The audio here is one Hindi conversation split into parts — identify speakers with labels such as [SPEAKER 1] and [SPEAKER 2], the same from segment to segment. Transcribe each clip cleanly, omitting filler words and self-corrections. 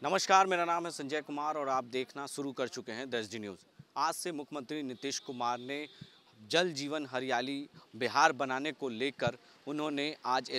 [SPEAKER 1] नमस्कार, मेरा नाम है संजय कुमार और आप देखना शुरू कर चुके हैं द एसडी न्यूज़। आज से मुख्यमंत्री नीतीश कुमार ने जल जीवन हरियाली बिहार बनाने को लेकर उन्होंने आज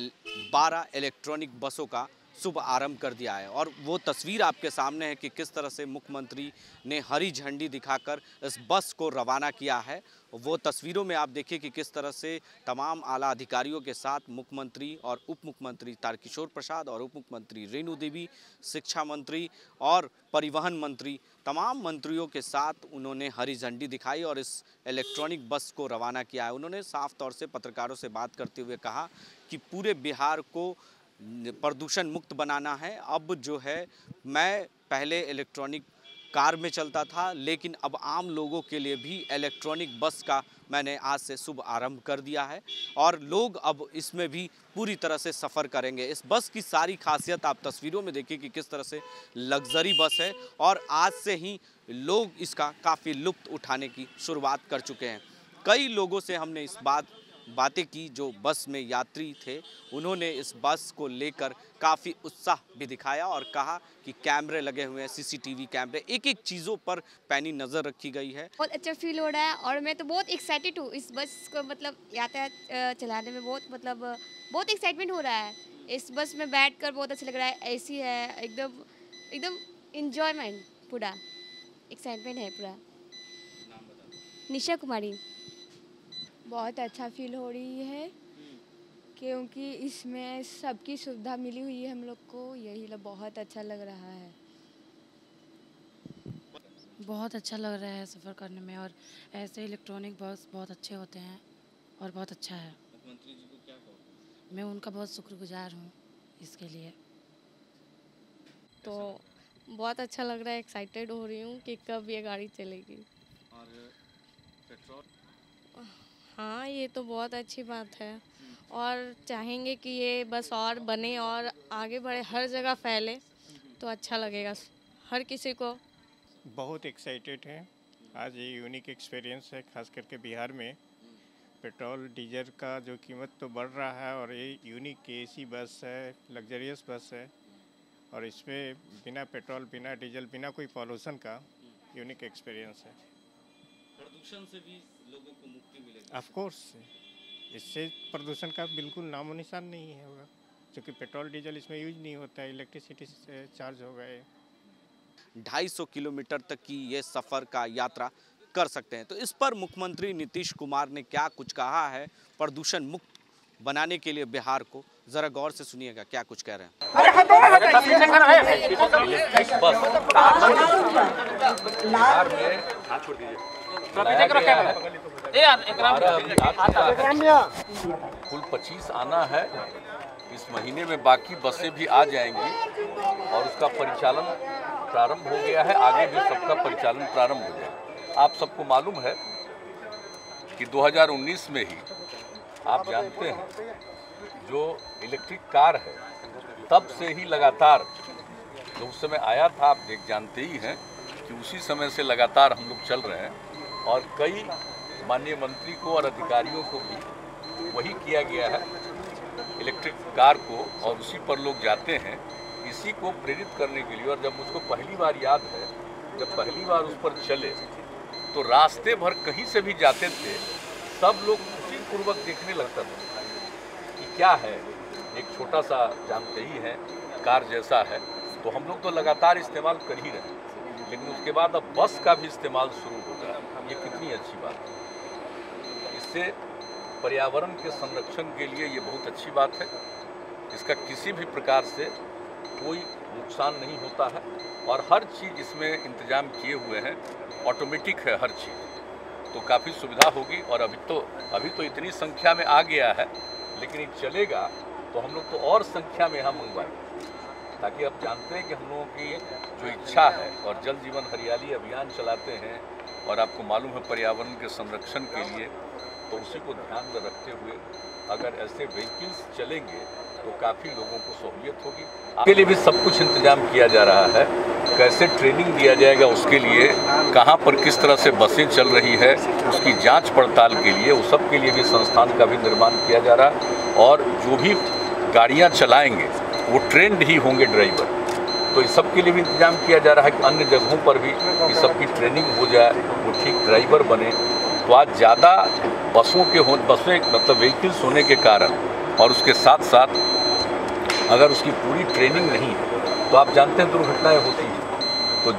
[SPEAKER 1] 12 इलेक्ट्रॉनिक बसों का शुभ आरंभ कर दिया है और वो तस्वीर आपके सामने है कि किस तरह से मुख्यमंत्री ने हरी झंडी दिखाकर इस बस को रवाना किया है। वो तस्वीरों में आप देखिए कि किस तरह से तमाम आला अधिकारियों के साथ मुख्यमंत्री और उप मुख्यमंत्री तारकिशोर प्रसाद और उप मुख्यमंत्री रेणु देवी, शिक्षा मंत्री और परिवहन मंत्री, तमाम मंत्रियों के साथ उन्होंने हरी झंडी दिखाई और इस इलेक्ट्रॉनिक बस को रवाना किया है। उन्होंने साफ तौर से पत्रकारों से बात करते हुए कहा कि पूरे बिहार को प्रदूषण मुक्त बनाना है। अब जो है, मैं पहले इलेक्ट्रॉनिक कार में चलता था, लेकिन अब आम लोगों के लिए भी इलेक्ट्रॉनिक बस का मैंने आज से शुभ आरंभ कर दिया है और लोग अब इसमें भी पूरी तरह से सफ़र करेंगे। इस बस की सारी खासियत आप तस्वीरों में देखिए कि किस तरह से लग्जरी बस है और आज से ही लोग इसका काफ़ी लुत्फ़ उठाने की शुरुआत कर चुके हैं। कई लोगों से हमने इस बातें की जो बस में यात्री थे, उन्होंने इस बस को लेकर काफ़ी उत्साह भी दिखाया और कहा कि कैमरे लगे हुए हैं, सीसीटीवी कैमरे, एक एक चीज़ों पर पैनी नज़र रखी गई है।
[SPEAKER 2] बहुत अच्छा फील हो रहा है और मैं तो बहुत एक्साइटेड हूँ इस बस को मतलब यातायात चलाने में बहुत एक्साइटमेंट हो रहा है। इस बस में बैठकर बहुत अच्छा लग रहा है, एसी है, एकदम एंजॉयमेंट, पूरा एक्साइटमेंट है पूरा। निशा कुमारी।
[SPEAKER 3] बहुत अच्छा फील हो रही है क्योंकि इसमें सबकी सुविधा मिली हुई है हम लोग को, यही बहुत अच्छा लग रहा है।
[SPEAKER 4] बहुत अच्छा लग रहा है सफ़र करने में और ऐसे इलेक्ट्रॉनिक बस बहुत अच्छे होते हैं और बहुत अच्छा है।
[SPEAKER 1] मुख्यमंत्री जी को क्या कहोगे?
[SPEAKER 4] मैं उनका बहुत शुक्रगुजार हूँ इसके लिए।
[SPEAKER 2] तो बहुत अच्छा लग रहा है, एक्साइटेड हो रही हूँ कि कब ये गाड़ी चलेगी।
[SPEAKER 1] और पेट्रोल,
[SPEAKER 2] हाँ, ये तो बहुत अच्छी बात है और चाहेंगे कि ये बस और बने और आगे बढ़े, हर जगह फैले तो अच्छा लगेगा हर किसी को।
[SPEAKER 5] बहुत एक्साइटेड हैं। आज ये यूनिक एक्सपीरियंस है, खास करके बिहार में पेट्रोल डीजल का जो कीमत तो बढ़ रहा है और ये यूनिक एसी बस है, लग्जरियस बस है और इसमें बिना पेट्रोल, बिना डीजल, बिना कोई पॉल्यूशन का यूनिक एक्सपीरियंस है।
[SPEAKER 1] प्रदूषण से भी लोगों को मुक्ति मिलेगी।
[SPEAKER 5] ऑफ कोर्स, इससे प्रदूषण का बिल्कुल नामो निशान नहीं है होगा, क्योंकि पेट्रोल डीजल इसमें यूज नहीं होता है, इलेक्ट्रिसिटी से चार्ज हो गए।
[SPEAKER 1] 250 किलोमीटर तक की ये सफ़र का यात्रा कर सकते हैं। तो इस पर मुख्यमंत्री नीतीश कुमार ने क्या कुछ कहा है प्रदूषण मुक्त बनाने के लिए बिहार को, जरा गौर से सुनिएगा क्या कुछ कह रहे हैं।
[SPEAKER 6] कुल 25 आना है इस महीने में, बाकी बसें भी आ जाएंगी और उसका परिचालन प्रारंभ हो गया है। आगे भी सबका परिचालन प्रारंभ हो जाएगा। आप सबको मालूम है कि 2019 में ही आप जानते हैं जो इलेक्ट्रिक कार है, तब से ही लगातार जो उस समय आया था, आप जानते ही हैं कि उसी समय से लगातार हम लोग चल रहे हैं और कई माननीय मंत्री को और अधिकारियों को भी वही किया गया है इलेक्ट्रिक कार को, और उसी पर लोग जाते हैं इसी को प्रेरित करने के लिए। और जब मुझको पहली बार याद है, जब पहली बार उस पर चले तो रास्ते भर कहीं से भी जाते थे, सब लोग खुशीपूर्वक देखने लगता था कि क्या है, एक छोटा सा, जानते ही हैं, कार जैसा है। तो हम लोग तो लगातार इस्तेमाल कर ही रहे हैं, लेकिन उसके बाद अब बस का भी इस्तेमाल शुरू होगा। ये कितनी अच्छी बात है। इससे पर्यावरण के संरक्षण के लिए ये बहुत अच्छी बात है। इसका किसी भी प्रकार से कोई नुकसान नहीं होता है और हर चीज़ इसमें इंतजाम किए हुए हैं, ऑटोमेटिक है हर चीज़, तो काफ़ी सुविधा होगी। और अभी तो इतनी संख्या में आ गया है, लेकिन ये चलेगा तो हम लोग तो और संख्या में यहाँ मंगवाएंगे, ताकि आप जानते हैं कि हम लोगों की जो इच्छा है और जल जीवन हरियाली अभियान चलाते हैं और आपको मालूम है पर्यावरण के संरक्षण के लिए, तो उसी को ध्यान में रखते हुए अगर ऐसे व्हीकल्स चलेंगे तो काफ़ी लोगों को सहूलियत होगी। आपके लिए भी सब कुछ इंतजाम किया जा रहा है, कैसे ट्रेनिंग दिया जाएगा उसके लिए, कहाँ पर किस तरह से बसें चल रही है उसकी जांच पड़ताल के लिए, उस सब के लिए भी संस्थान का भी निर्माण किया जा रहा है। और जो भी गाड़ियाँ चलाएंगे वो ट्रेंड ही होंगे ड्राइवर। तो इस सब के लिए भी इंतजाम किया जा रहा है कि अन्य जगहों पर भी इस सब की ट्रेनिंग हो जाए, वो ठीक ड्राइवर बने। तो आज ज़्यादा बसें मतलब व्हीकल्स होने के कारण और उसके साथ साथ अगर उसकी पूरी ट्रेनिंग नहीं है तो आप जानते हैं दुर्घटनाएं होती हैं। तो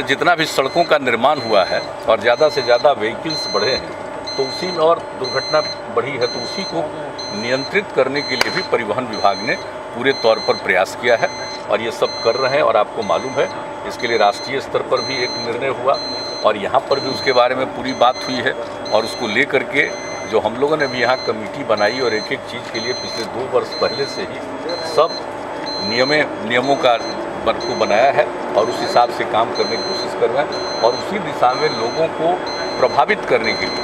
[SPEAKER 6] जितना भी सड़कों का निर्माण हुआ है और ज़्यादा से ज़्यादा व्हीकल्स बढ़े हैं तो उसी में और दुर्घटना बढ़ी है, तो उसी को नियंत्रित करने के लिए भी परिवहन विभाग ने पूरे तौर पर प्रयास किया है और ये सब कर रहे हैं। और आपको मालूम है इसके लिए राष्ट्रीय स्तर पर भी एक निर्णय हुआ और यहाँ पर भी उसके बारे में पूरी बात हुई है और उसको ले करके जो हम लोगों ने भी यहाँ कमेटी बनाई और एक एक चीज़ के लिए पिछले 2 वर्ष पहले से ही सब नियमों को बनाया है और उस हिसाब से काम करने की कोशिश कर रहे हैं और उसी दिशा में लोगों को प्रभावित करने के लिए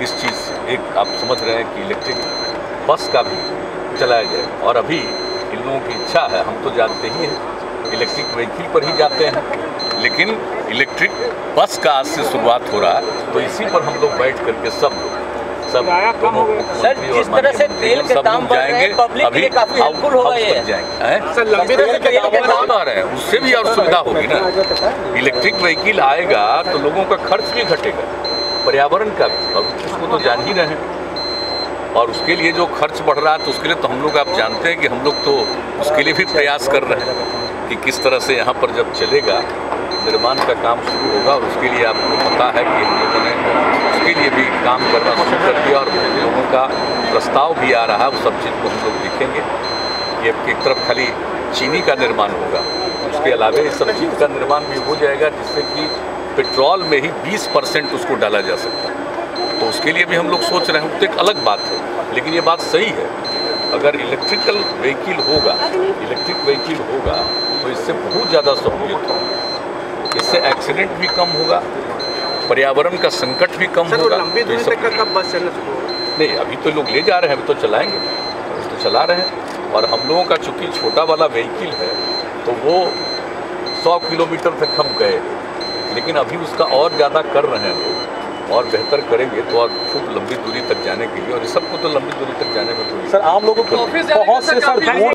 [SPEAKER 6] इस चीज़ से एक आप समझ रहे हैं कि इलेक्ट्रिक बस का भी चलाया जाए। और अभी इन लोगों की इच्छा है, हम तो जानते ही हैं इलेक्ट्रिक व्हीकल पर ही जाते हैं, लेकिन इलेक्ट्रिक बस का आज से शुरुआत हो रहा है। तो इसी पर हम लोग बैठ करके सब
[SPEAKER 7] सर जिस तरह से तेल के दाम बढ़ रहे हैं पब्लिक के लिए काफी हेल्पफुल होगा ये
[SPEAKER 6] सर, लंबी दूरी के दाम बढ़ रहे हैं उससे भी और सुविधा होगी ना। इलेक्ट्रिक व्हीकल आएगा तो लोगों का खर्च भी घटेगा, पर्यावरण का भी, और उसको तो जान ही रहे हैं। और उसके लिए जो खर्च बढ़ रहा है तो उसके लिए तो हम लोग आप जानते हैं कि हम लोग तो उसके लिए भी प्रयास कर रहे हैं कि किस तरह से यहाँ पर जब चलेगा निर्माण का काम शुरू होगा और उसके लिए आपको पता है कि हम लोगों ने उसके लिए भी काम करना शुरू कर दिया और लोगों का प्रस्ताव भी आ रहा है। वो सब चीज़ को हम लोग देखेंगे कि एक तरफ खाली चीनी का निर्माण होगा, उसके अलावा इस सब चीज़ का निर्माण भी हो जाएगा जिससे कि पेट्रोल में ही 20% उसको डाला जा सकता है। तो उसके लिए भी हम लोग सोच रहे हैं, तो एक अलग बात है, लेकिन ये बात सही है अगर इलेक्ट्रिक व्हीकल होगा तो इससे बहुत ज़्यादा सहूलियत होगी, इससे एक्सीडेंट भी कम होगा, पर्यावरण का संकट भी कम होगा।
[SPEAKER 7] लंबी दूरी तक कब बस चलना शुरू होगा?
[SPEAKER 6] नहीं, अभी तो लोग ले जा रहे हैं, अभी तो चलाएंगे, अभी तो चला रहे हैं। और हम लोगों का चूँकि छोटा वाला व्हीकल है तो वो 100 किलोमीटर तक हम गए, लेकिन अभी उसका और ज़्यादा कर रहे हैं लोग और बेहतर करेंगे तो और खूब लंबी दूरी तक जाने के लिए, और इस सबको तो लंबी दूरी तक जाने में कोई
[SPEAKER 7] सर आम लोगों को पहुँच से सर